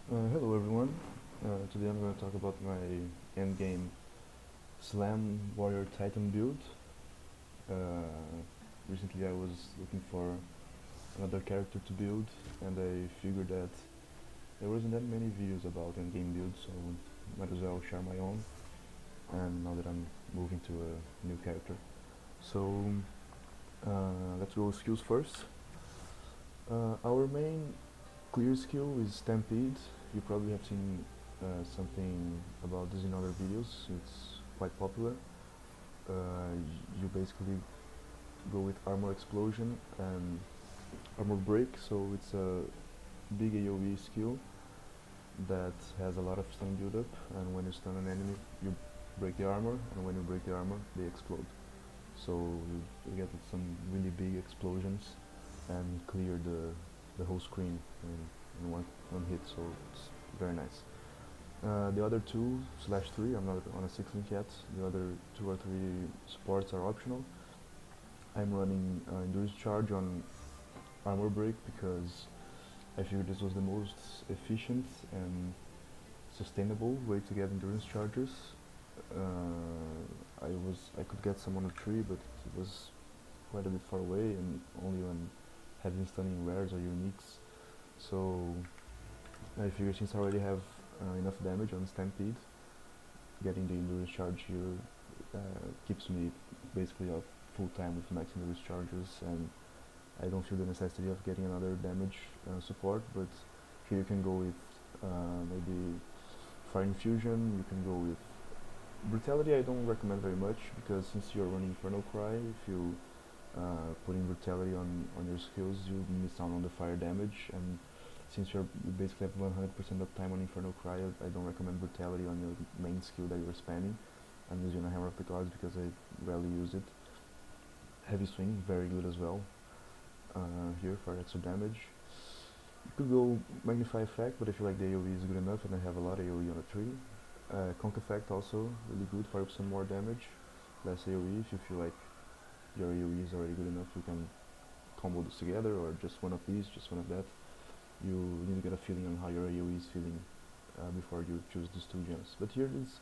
Hello everyone. Today I'm going to talk about my Endgame Slam Warrior Titan build. Recently I was looking for another character to build and I figured that there wasn't that many videos about Endgame builds, so might as well share my own, and now that I'm moving to a new character. So let's go skills first. Our main clear skill is Stampede. You probably have seen something about this in other videos. It's quite popular. You basically go with Armor Explosion and Armor Break, so it's a big AOE skill that has a lot of stun build up, and when you stun an enemy you break the armor, and when you break the armor they explode. So you get some really big explosions and clear the whole screen in one hit, so it's very nice. The other two slash three, I'm not on a 6 link yet. The other 2 or 3 supports are optional. I'm running Endurance Charge on Armor Break because I figured this was the most efficient and sustainable way to get Endurance Charges. I could get some on a tree, but it was quite a bit far away and only on having stunning rares or uniques. So I figured since I already have enough damage on Stampede, getting the Endurance Charge here keeps me basically off full time with max Endurance Charges, and I don't feel the necessity of getting another damage support, but here you can go with maybe Fire Infusion, you can go with Brutality. I don't recommend very much because since you're running Infernal Cry, if you putting Brutality on your skills, you miss out on the fire damage, and since you basically have 100% of time on Infernal Cry, I don't recommend Brutality on your main skill that you're spamming. I'm using a Hammer of the Gods because I rarely use it. Heavy Swing, very good as well here for extra damage. You could go Magnify Effect, but I feel like the AoE is good enough and I have a lot of AoE on a tree. Conk Effect also really good for some more damage, less AoE. If you feel like your AoE is already good enough, you can combo this together, or just one of these, just one of that. You need to get a feeling on how your AoE is feeling before you choose these two gems. But here is,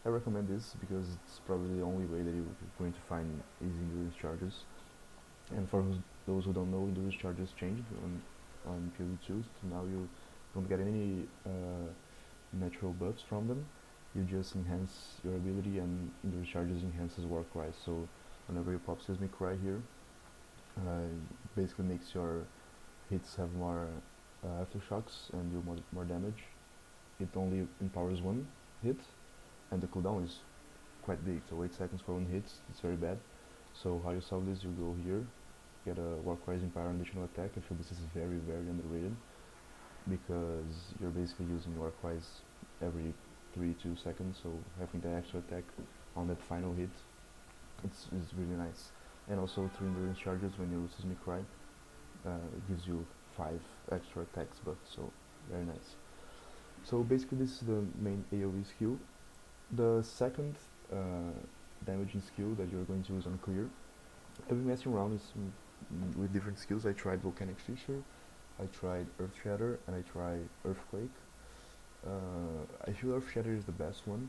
I recommend this because it's probably the only way that you're going to find easy endurance charges. And for those who don't know, endurance charges changed on PoE2, so now you don't get any natural buffs from them. You just enhance your ability, and endurance charges enhances War Cry. So whenever you pop Seismic Cry here, basically makes your hits have more aftershocks and do more damage. It only empowers one hit, and the cooldown is quite big, so 8 seconds for one hit, it's very bad. So how you solve this, you go here, get a Warcry's Empire additional attack. I feel this is very underrated, because you're basically using Warcry's every 3-2 seconds, so having the extra attack on that final hit, it's really nice. And also 3 endurance charges when you Seismic Cry, gives you 5 extra attacks buff, so very nice. So basically this is the main AoE skill. The second damaging skill that you're going to use on clear, I've been messing around with different skills. I tried Volcanic Fissure, I tried Earth Shatter, and I tried Earthquake. I feel Earth Shatter is the best one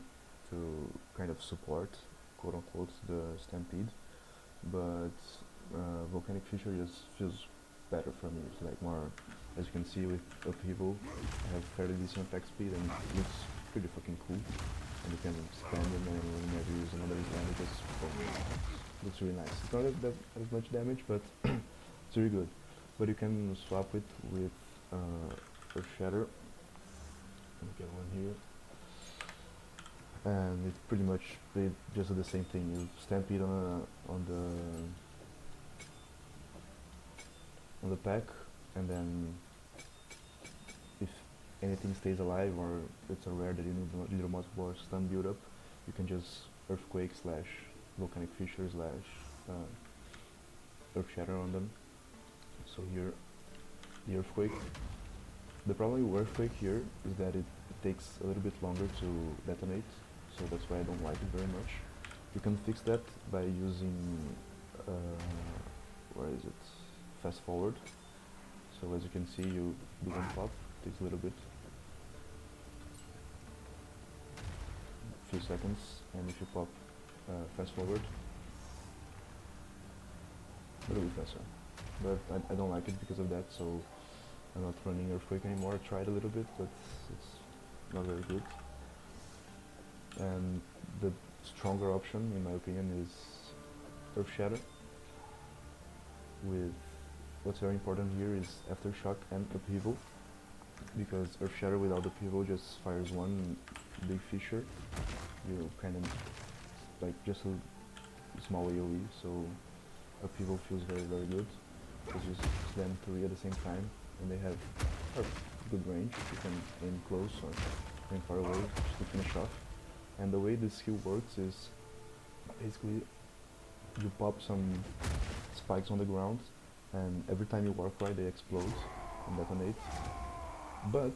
to kind of support, quote unquote, the Stampede, but Volcanic Fissure just feels better for me. It's like more, as you can see with Upheaval, I have fairly decent attack speed and it looks pretty fucking cool. And you can spam them and whenever you use another damage, looks really nice. It's not that as much damage, but it's really good. But you can swap it with Earth Shatter. Let me get one here. And it pretty much they just do the same thing. You stampede on the pack, and then if anything stays alive or it's a rare that you need a multiple stun build up, you can just Earthquake slash Volcanic Fissure slash Earth Shatter on them. So here, the Earthquake. The problem with Earthquake here is that it takes a little bit longer to detonate, so that's why I don't like it very much. You can fix that by using, where is it? Fast forward. So as you can see, you do one pop, takes a little bit, few seconds, and if you pop fast forward, a little bit faster. But I don't like it because of that, so I'm not running Earthquake anymore. I tried a little bit, but it's not very good. And the stronger option, in my opinion, is Earth Shatter. With what's very important here is Aftershock and Upheaval, because Earth Shatter without Upheaval just fires one big fissure. You kind of like just a small AOE, so Upheaval feels very good because you slam 3 at the same time, and they have a good range. You can aim close or aim far away just to finish off. And the way this skill works is basically you pop some spikes on the ground, and every time you walk right, they explode and detonate. But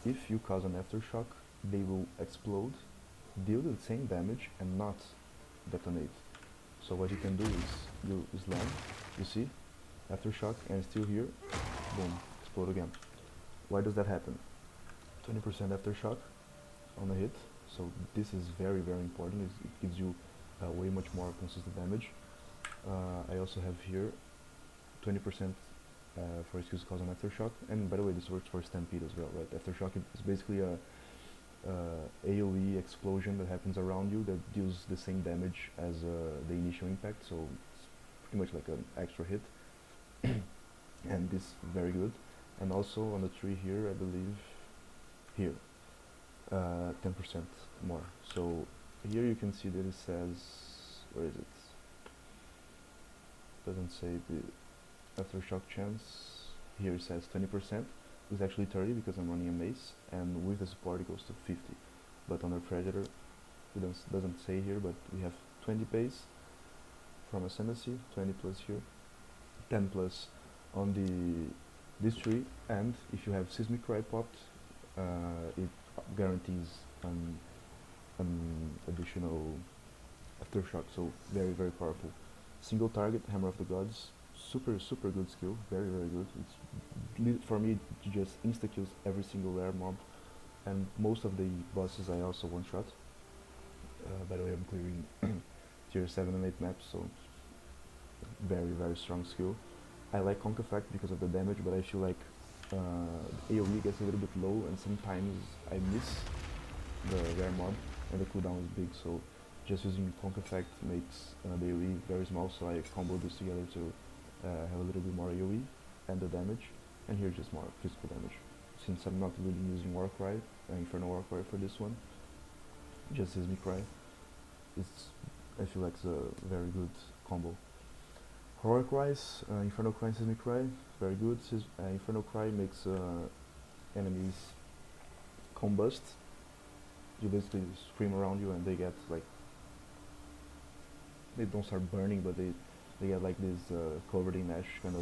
if you cause an aftershock, they will explode, deal the same damage, and not detonate. So what you can do is you slam, you see, aftershock, and still here, boom, explode again. Why does that happen? 20% aftershock on a hit. So this is very important. It gives you way much more consistent damage. I also have here 20% for skills cause an aftershock, and by the way, this works for Stampede as well, right? Aftershock is basically a AOE explosion that happens around you that deals the same damage as the initial impact, so it's pretty much like an extra hit. And this is very good. And also on the tree here, I believe here, 10% more. So here you can see that it says, where is it? Doesn't say the aftershock chance. Here it says 20%. It's actually 30 because I'm running a mace, and with the support it goes to 50. But on the Predator, it doesn't say here, but we have 20 base from Ascendancy, 20 plus here, 10 plus on this tree, and if you have Seismic Cry popped, it guarantees an additional aftershock, so very powerful. Single target, Hammer of the Gods, super good skill, very good. It's for me, it just insta kills every single rare mob, and most of the bosses I also one shot. By the way, I'm clearing tier 7 and 8 maps, so very strong skill. I like Conk Effect because of the damage, but I feel like AoE gets a little bit low, and sometimes I miss the rare mob, and the cooldown is big, so just using Conk Effect makes the AoE very small, so I combo this together to have a little bit more AoE and the damage, and here just more physical damage. Since I'm not really using Warcry, Infernal Warcry for this one, just Seismic Cry, I feel like it's a very good combo. Heroic Rise, Infernal Cry and Seismic Cry, very good. Infernal Cry makes enemies combust. You basically scream around you and they get like, they don't start burning, but they get like this covered in ash kind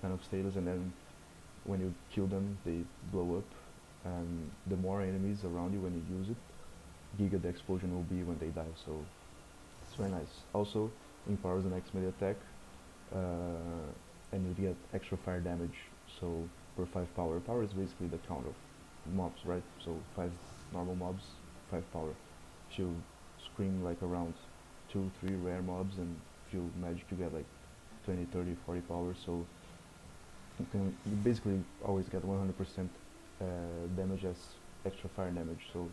of status, and then when you kill them they blow up, and the more enemies around you when you use it, bigger the explosion will be when they die, so it's very nice. Also empowers the next melee attack, and you get extra fire damage, so per 5 power. Power is basically the count of mobs, right? So 5 normal mobs, 5 power. If you scream like around 2-3 rare mobs, and if you magic you get like 20, 30, 40 power, so you basically always get 100% damage as extra fire damage, so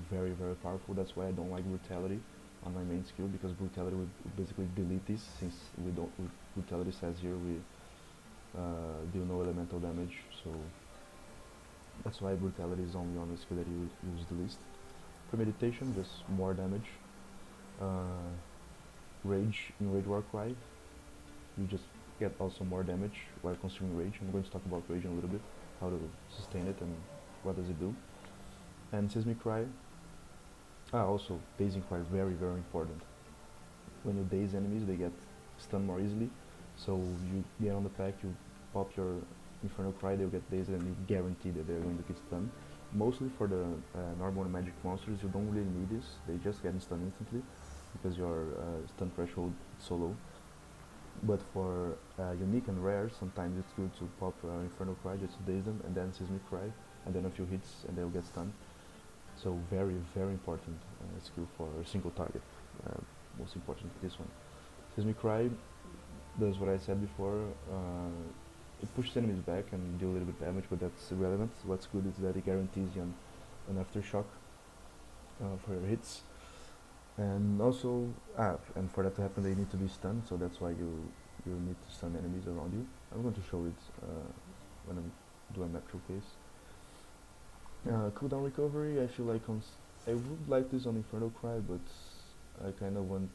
very powerful. That's why I don't like Brutality on my main skill, because Brutality would basically delete this, since Brutality says here we deal no elemental damage, so that's why Brutality is only on the skill that you use the least. Premeditation, just more damage. Rage in Rage Warcry, you just get also more damage while consuming Rage. I'm going to talk about Rage in a little bit, how to sustain it and what does it do. And Seismic Cry, also Dazing Cry, very important. When you daze enemies, they get stunned more easily, so you get on the pack, you pop your Infernal Cry, they'll get dazed, and you guarantee that they're going to get stunned. Mostly for the normal and magic monsters, you don't really need this, they just get stunned instantly, because your stun threshold is so low. But for unique and rare, sometimes it's good to pop Infernal Cry just to daze them, and then Seismic Cry, and then a few hits and they'll get stunned. So very, very important skill for a single target. Uh, Most important this one. Seismic Cry does what I said before. It pushes enemies back and deal a little bit damage, but that's irrelevant. What's good is that it guarantees you an aftershock for your hits. And also, and for that to happen, they need to be stunned. So that's why you need to stun enemies around you. I'm going to show it when I'm doing map showcase. Cooldown recovery. I feel like I would like this on Infernal Cry, but I kind of want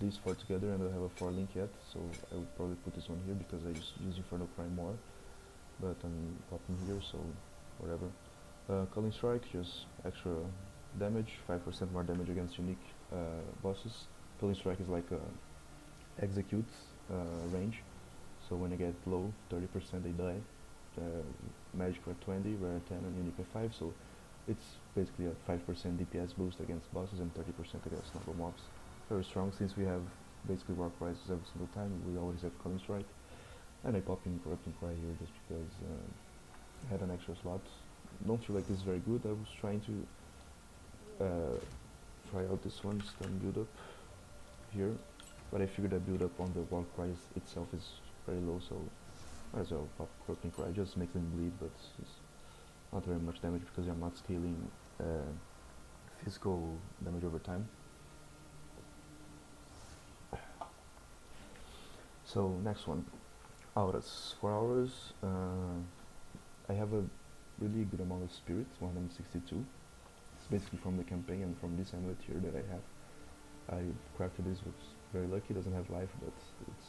these four together, and I don't have a 4 link yet, so I would probably put this one here because I use Infernal Cry more. But I'm popping here, so whatever. Calling Strike, just extra damage, 5% more damage against unique bosses. Calling Strike is like execute range, so when I get low, 30% they die. Magic at 20, rare at 10, and unique at 5, so it's basically a 5% DPS boost against bosses and 30% against normal mobs. Very strong, since we have basically War Cries every single time, we always have Calling Strike. And I pop in Corrupting Cry here just because I had an extra slot. Don't feel like this is very good. I was trying to try out this one, stun build up here, but I figured that build up on the War Cries itself is very low, so might as well pop Corrupting Cry. Just makes them bleed, but it's not very much damage because I'm not scaling physical damage over time. So next one, auras. For auras, I have a really good amount of spirits, 162. It's basically from the campaign and from this amulet here that I have. I crafted this, was very lucky, doesn't have life, but it's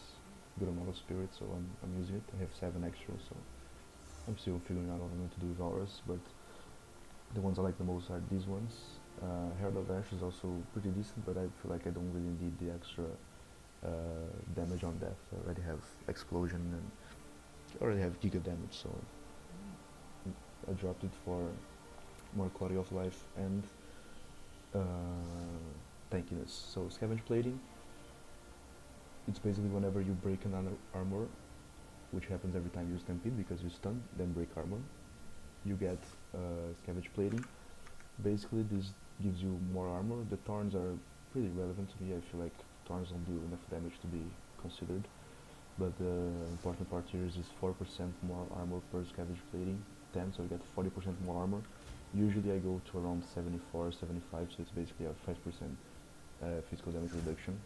a good amount of spirit, so I'm using it. I have 7 extra, so I'm still figuring out what I'm going to do with auras, but the ones I like the most are these ones. Herald of Ash is also pretty decent, but I feel like I don't really need the extra damage on death. I already have explosion and I already have giga damage, so I dropped it for more quality of life and tankiness. So scavenge plating, it's basically whenever you break another armor, which happens every time you stampede because you stun, then break armor, you get scavenge plating. Basically this gives you more armor. The thorns are pretty relevant to me. I feel like thorns don't do enough damage to be considered, but the important part here is 4% more armor per scavenge plating, 10, so you get 40% more armor. Usually I go to around 74, 75, so it's basically a 5% physical damage reduction.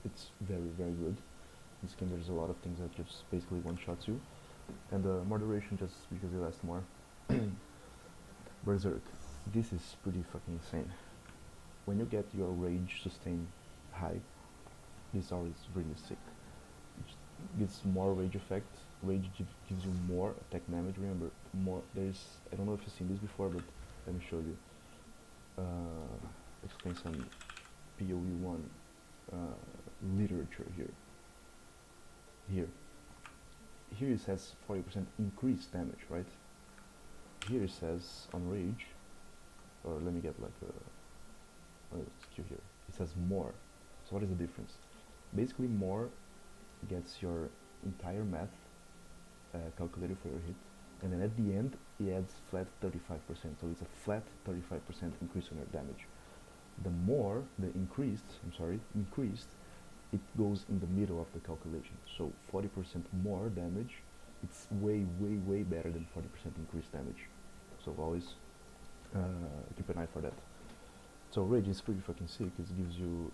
It's very, very good. In this game there's a lot of things that just basically one-shots you, and more duration just because they last more. Berserk. This is pretty fucking insane. When you get your rage sustain high, this aura is really sick. It gives more rage effect. Rage gives you more attack damage. Remember, more. I don't know if you've seen this before, but let me show you. Explain some POE1 literature here. Here it says 40% increased damage, right? Here it says on rage, or let me get like let's queue here. It says more. So what is the difference? Basically, more gets your entire math calculated for your hit, and then at the end it adds flat 35%. So it's a flat 35% increase on your damage. The more the increased, it goes in the middle of the calculation. So 40% more damage, it's way, way, way better than 40% increased damage. So always keep an eye for that. So rage is pretty fucking sick. It gives you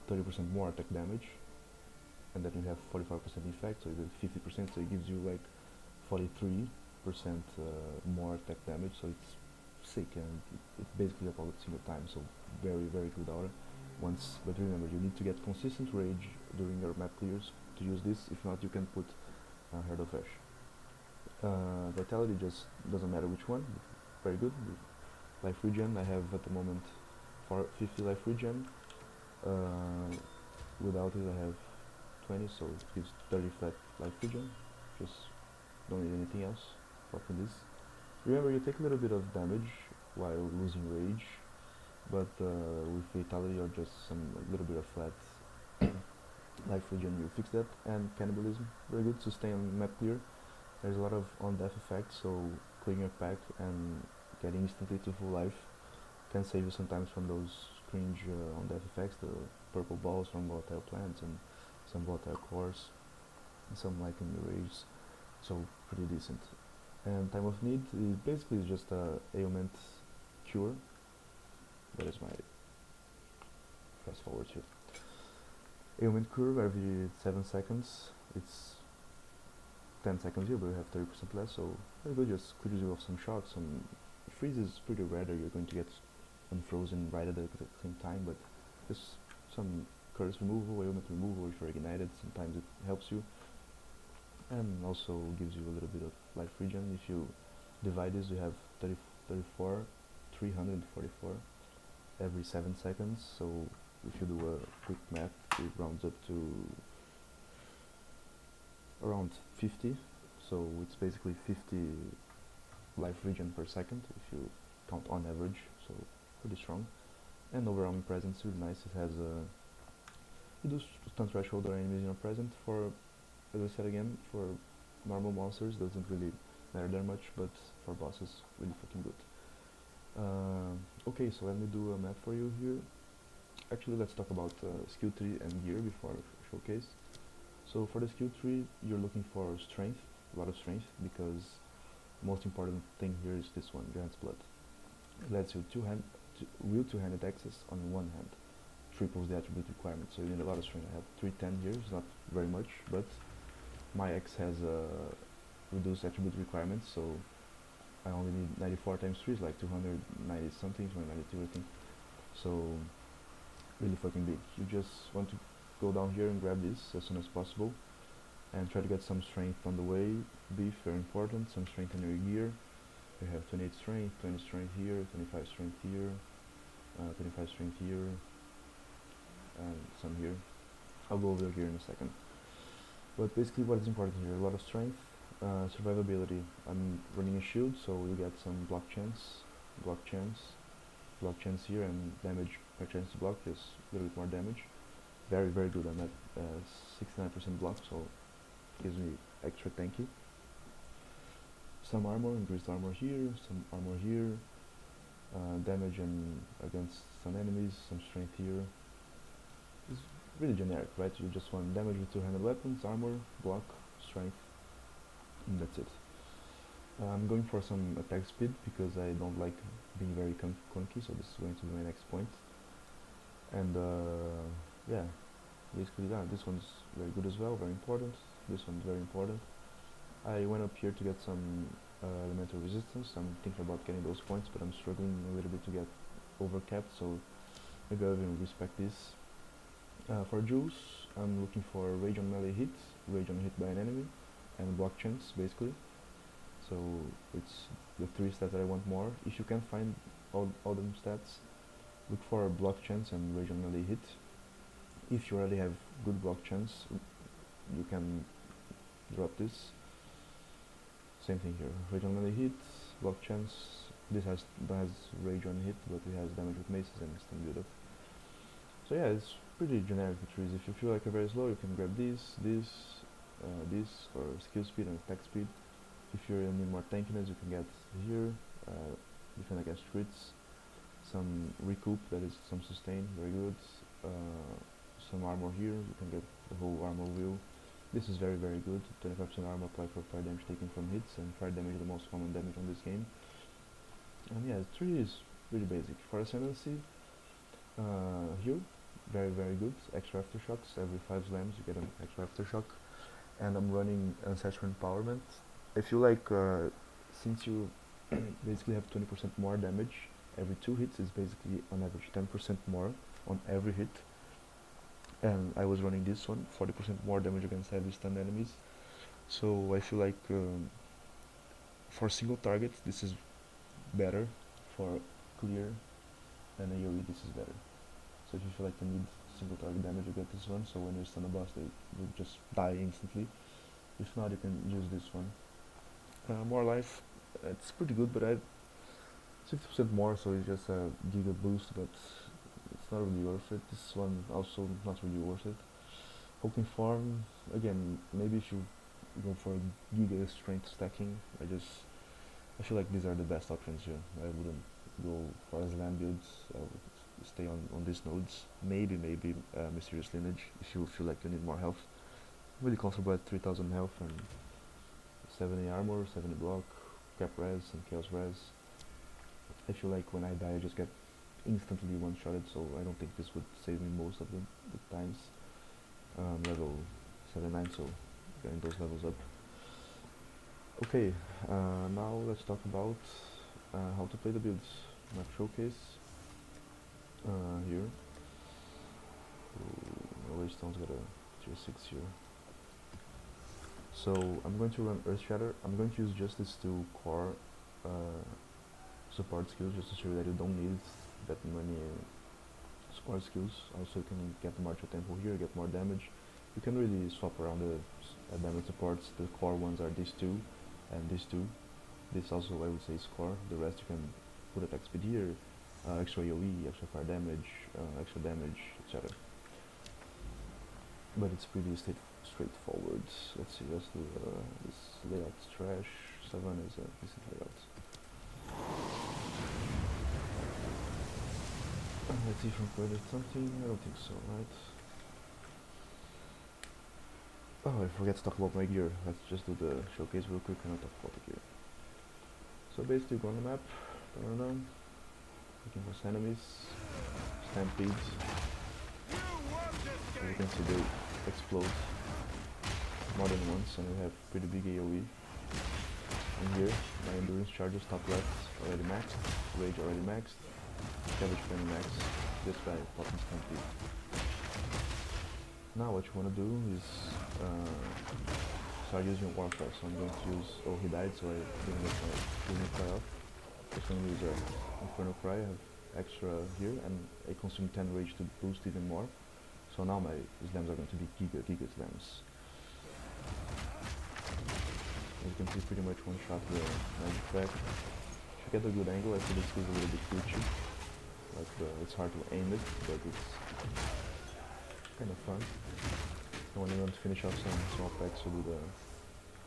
30% more attack damage, and then you have 45% effect, so you get 50%, so it gives you like 43% more attack damage, so it's sick, and it's basically about single time, so very, very good aura. But remember, you need to get consistent rage during your map clears to use this. If not, you can put Herald of Ash. Vitality just doesn't matter which one, very good. Life regen, I have at the moment 50 life regen. Without it I have 20, so it gives 30 flat life regen. Just don't need anything else apart from this. Remember, you take a little bit of damage while losing rage, but with fatality or just a little bit of flat life regen, you fix that. And cannibalism, very good, sustain on map clear. There's a lot of on death effects, so clearing your pack and getting instantly to full life can save you sometimes from those cringe on death effects, the purple balls from volatile plants and some volatile cores, and some lightning rays, so pretty decent. And time of need is basically just a ailment cure. That is my fast forward here. Ailment curve every 7 seconds. It's 10 seconds here, but we have 30% less, so very good. Just could use some shocks. Some freeze is pretty rare that you're going to get unfrozen right at the same time, but just some curse removal, ailment removal if you're ignited, sometimes it helps you. And also gives you a little bit of life regen. If you divide this, you have 34, 344 every 7 seconds, so if you do a quick math, it rounds up to around 50, so it's basically 50 life regen per second if you count on average, so pretty strong. And overwhelming presence is really nice. It has a you do stun threshold or enemies in your present. For, as I said again, for normal monsters doesn't really matter that much, but for bosses really fucking good. Okay, so let me do a map for you here. Actually, let's talk about skill tree and gear before showcase. So for the skill tree, you're looking for strength, a lot of strength, because most important thing here is this one, Giant's Blood. It lets you real two-handed access on one hand, triples the attribute requirement, so you need a lot of strength. I have 310 here, it's not very much, but my X has a reduced attribute requirement, so I only need 94 times 3 is like 290 something, 292 I think, so really fucking big. You just want to go down here and grab this as soon as possible and try to get some strength on the way. Beef, very important, some strength in your gear. You have 28 strength, 20 strength here, 25 strength here, 25 strength here, and some here. I'll go over here in a second. But basically what is important here, a lot of strength, survivability. I'm running a shield, so you get some block chance here, and damage per chance to block, just a little bit more damage. Very, very good. I'm at 69% block, so gives me extra tanky. Some armor, increased armor here, some armor here, damage against some enemies, some strength here. It's really generic, right? You just want damage with two-handed weapons, armor, block, strength, and that's it. I'm going for some attack speed because I don't like being very clunky, so this is going to be my next point. And yeah, basically this one's very good as well, very important. This one's very important. I went up here to get some elemental resistance. I'm thinking about getting those points, but I'm struggling a little bit to get overcapped, so maybe I'll even respect this. For Juice, I'm looking for Rage on melee hit, Rage on hit by an enemy, and block chance basically. So it's the 3 stats that I want more. If you can find all them stats, look for block chance and Rage on melee hit. If you already have good block chance, you can drop this. Same thing here, Rage on melee hit, block chance. This has Rage on hit, but it has damage with maces and stun build up. So yeah, it's pretty generic trees. If you feel like you're very slow, you can grab this for skill speed and attack speed. If you need more tankiness, you can get here, defend against crits, some recoup, that is some sustain, very good, some armor here, you can get the whole armor wheel. This is very, very good, 25% armor applied for fire damage taken from hits, and fire damage is the most common damage on this game. And yeah, the tree is really basic. For Ascendancy, here, very, very good, extra aftershocks, every 5 slams you get an extra aftershock. And I'm running Ancestral Empowerment. I feel like since you basically have 20% more damage every 2 hits, is basically on average 10% more on every hit. And I was running this one, 40% more damage against heavy stunned enemies. So I feel like for single targets this is better, for clear and AOE this is better. So if you feel like you need single target damage, you get this one, so when you stun a boss they will just die instantly. If not, you can use this one. More life, it's pretty good, but I 60% more, so it's just a giga boost, but it's not really worth it. This one also not really worth it. Hulking Form, again, maybe if you go for giga strength stacking, I I feel like these are the best options here. I wouldn't go for slam builds. I would stay on these nodes. Maybe Mysterious Lineage if you feel like you need more health. Really comfortable at 3000 health and 70 armor, 70 block, cap res and chaos res. I feel like when I die I just get instantly one-shotted, so I don't think this would save me most of the times. Level 79, so getting those levels up. Okay, now let's talk about how to play the builds. Map showcase here. AOE Stone's got a tier 6 here. So I'm going to run Earth Shatter. I'm going to use just these two core support skills just to show you that you don't need that many support skills. Also you can get the Martial Tempo here, get more damage. You can really swap around the damage supports. The core ones are these two and these two. This also I would say is core. The rest you can put at XP here, extra AOE, extra fire damage, extra damage, etc. But it's pretty straightforward. Let's see, let's do this layout's trash. 7 is a decent layout. Let's see if I'm quite something. I don't think so, right? Oh, I forgot to talk about my gear. Let's just do the showcase real quick and I'll talk about the gear. So basically go on the map, looking for enemies, stampedes. As you can see they explode more than once and we have pretty big AOE. And here, my endurance charges top left already maxed, rage already maxed, cabbage frame maxed, just by popping stampede. Now what you want to do is start using Warfare, so I'm going to use, oh he died so I didn't get my Healing Cry off. Just going to use Inferno Cry, I have extra here and I consume 10 rage to boost even more. So now my slams are going to be giga slams. As you can see pretty much one shot the magic back. If you get a good angle I feel this is a little bit glitchy. Like it's hard to aim it, but it's kind of fun. And when you want to finish off some small packs to do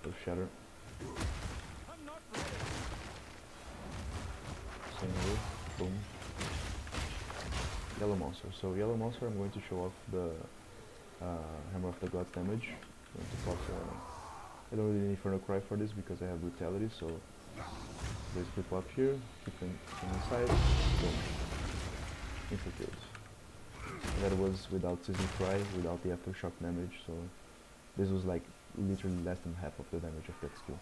the shatter. Same way, boom. Yellow monster. So yellow monster, I'm going to show off the Hammer of the Gods damage. I'm going to pop, I don't really need Inferno Cry for this because I have brutality, so basically pop here, keep them inside, boom. Infiltrate. That was without Season Cry, without the aftershock damage, so this was like literally less than half of the damage of that skill.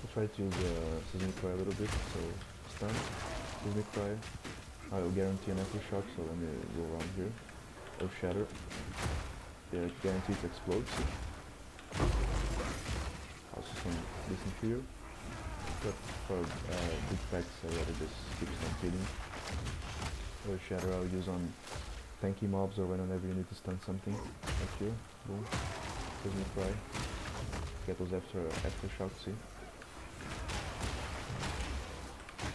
I'll try to use Season Cry a little bit, so stun, Season Cry, I will guarantee an aftershock, so let me go around here, Earth Shatter, yeah, guaranteed to explode, also some decent fear. But for big packs I rather just keep stampeding. Or Shatter I'll use on tanky mobs or whenever you need to stun something. Like here, boom, Cosmic Cry. Get those extra shocks, see?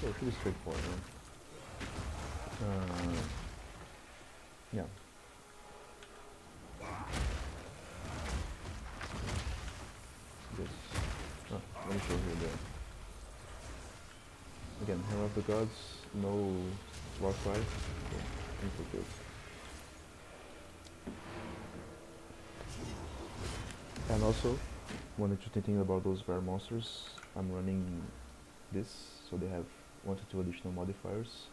Okay, pretty straightforward, right? Yeah. This, let me show you the again, Hammer of the Gods, no Warcry, so infiltrate. And also, when you're thinking about those rare monsters, I'm running this, so they have 1 to 2 additional modifiers,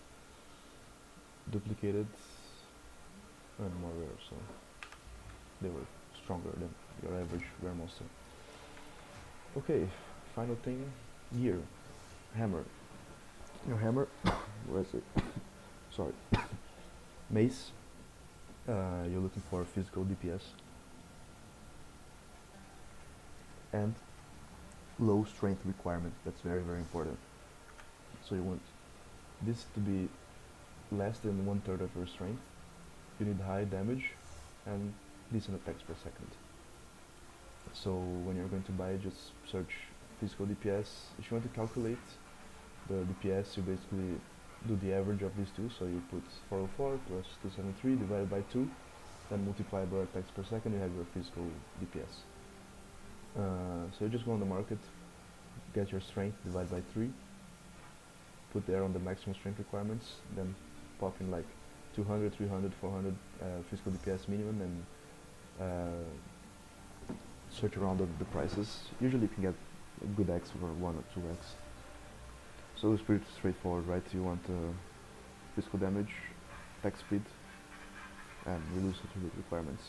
duplicated, and more rare, so they were stronger than your average rare monster. Okay, final thing, gear, hammer. Your hammer, where is it? Sorry. Mace, you're looking for physical DPS. And low strength requirement, that's very important. So you want this to be less than 1/3 of your strength. You need high damage and decent attacks per second. So when you're going to buy, just search physical DPS. If you want to calculate the DPS, you basically do the average of these two, so you put 404 plus 273 divided by 2, then multiply by attacks per second, you have your physical DPS. So you just go on the market, get your strength, divide by 3, put there on the maximum strength requirements, then pop in like 200, 300, 400 physical DPS minimum, and search around the prices. Usually you can get a good X for 1 or 2X. So it's pretty straightforward, right? You want physical damage, attack speed, and reduce attribute requirements.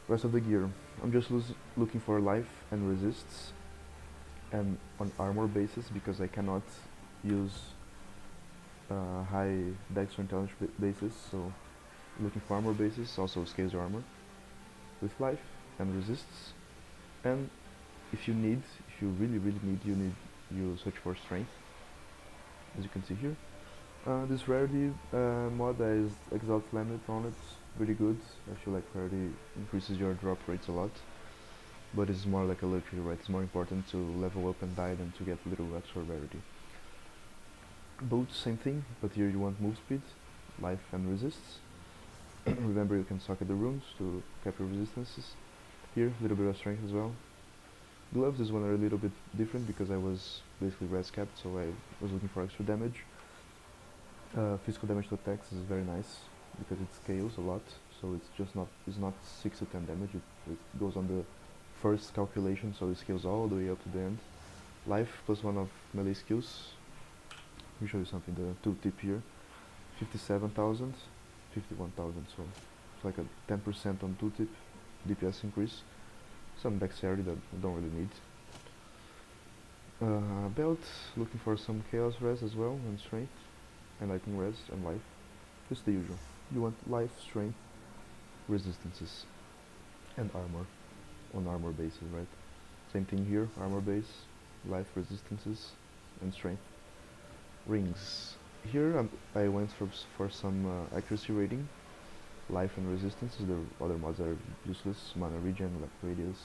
Rest of the gear, I'm just looking for life and resists, and on armor basis, because I cannot use high dex or intelligence basis, so looking for armor basis, also scales your armor with life and resists. And if you really need, you search for strength, as you can see here. This rarity mod that is Exile Slam on it, pretty good. I feel like rarity increases your drop rates a lot, but it's more like a luxury, right? It's more important to level up and die than to get little extra rarity. Boots, same thing, but here you want move speed, life and resists. Remember, you can socket the runes to capture resistances. Here, a little bit of strength as well. Gloves, this one are a little bit different because I was basically res capped, so I was looking for extra damage. Physical damage to attacks is very nice because it scales a lot, so it's not 6 to 10 damage. It goes on the first calculation, so it scales all the way up to the end. Life plus 1 of melee skills. Let me show you something. The tooltip here, 57,000, 51,000. So it's like a 10% on tooltip DPS increase. Some dexterity that I don't really need. Belt, looking for some chaos res as well, and strength, and lightning res and life. Just the usual. You want life, strength, resistances, and armor on armor basis, right? Same thing here, armor base, life, resistances, and strength. Rings. Here I went for some accuracy rating, life and resistances. The other mods are useless. Mana regen, like radius,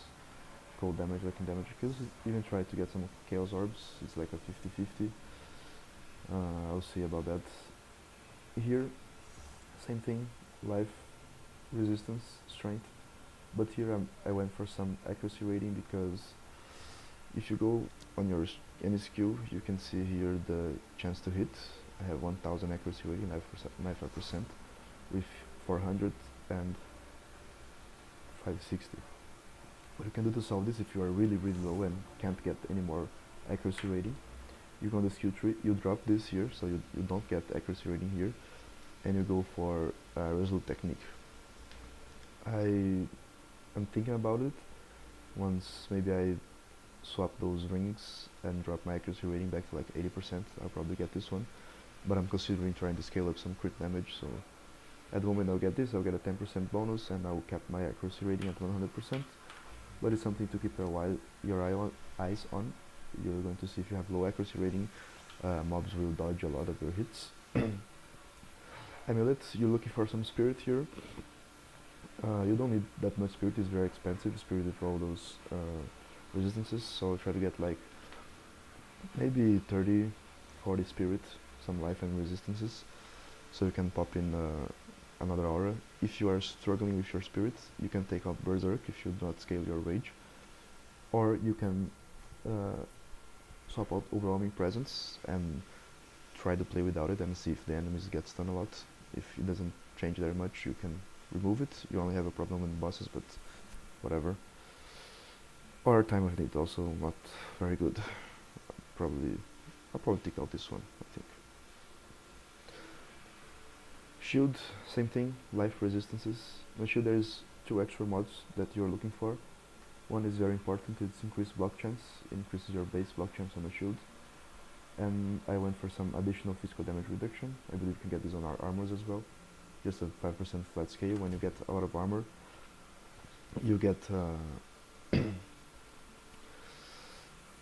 cold damage, lightning damage kills. Even try to get some chaos orbs. It's like a 50-50. I'll see about that. Here, same thing, life, resistance, strength. But here I went for some accuracy rating because if you go on your any skill, you can see here the chance to hit. I have 1000 accuracy rating, 95%, with 400 and 560. What you can do to solve this, if you are really low and can't get any more accuracy rating, you go on the skill tree, you drop this here, so you don't get accuracy rating here, and you go for resolute technique. I'm thinking about it. Once maybe I swap those rings and drop my accuracy rating back to like 80%, I'll probably get this one. But I'm considering trying to scale up some crit damage, so at the moment I'll get this, I'll get a 10% bonus, and I'll cap my accuracy rating at 100%. But it's something to keep your eyes on. You're going to see if you have low accuracy rating, mobs will dodge a lot of your hits. Amulet, you're looking for some spirit here. You don't need that much spirit, it's very expensive, spirit for all those resistances, so try to get like maybe 30, 40 spirit, some life and resistances, so you can pop in another aura. If you are struggling with your spirit, you can take off Berserk if you do not scale your rage, or you can swap out Overwhelming Presence and try to play without it and see if the enemies get stunned a lot. If it doesn't change very much, you can remove it. You only have a problem with bosses, but whatever. Or Time of Need, also not very good. I'll probably take out this one, I think. Shield, same thing, life resistances. On shield there is 2 extra mods that you're looking for. One is very important, it's increased block chance, increases your base block chance on the shield. And I went for some additional physical damage reduction. I believe you can get this on our armors as well. Just a 5% flat scale. When you get a lot of armor, you get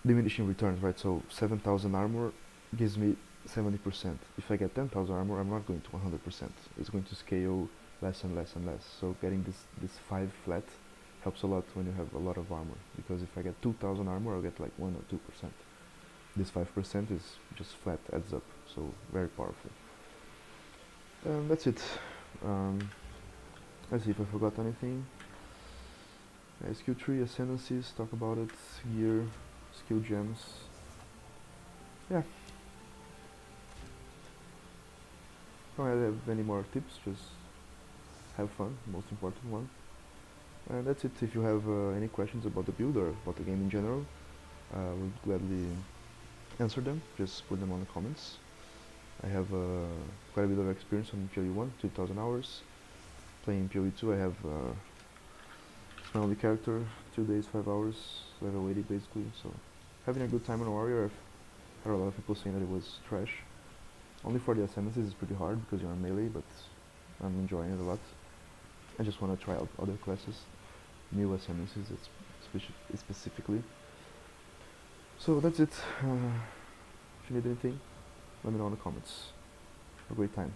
diminishing returns, right? So 7,000 armor gives me 70%. If I get 10,000 armor, I'm not going to 100%. It's going to scale less and less and less. So getting this 5 flat helps a lot when you have a lot of armor. Because if I get 2,000 armor, I'll get like 1 or 2%. This 5% is just flat, adds up. So very powerful. That's it. Let's see if I forgot anything. Skill tree, ascendancies, talk about it. Gear, skill gems. Yeah. Don't really have any more tips, just have fun, most important one. And that's it. If you have any questions about the build or about the game in general, we'll gladly answer them. Just put them on the comments. I have quite a bit of experience on PoE 1, 2000 hours. Playing PoE 2, I have it's my only character, 2 days, 5 hours, level 80 basically. So having a good time on Warrior. I've heard a lot of people saying that it was trash. Only for the ascendancies it's pretty hard because you're on melee, but I'm enjoying it a lot. I just want to try out other classes, new ascendancies specifically. So that's it. If you need anything, let me know in the comments. Have a great time.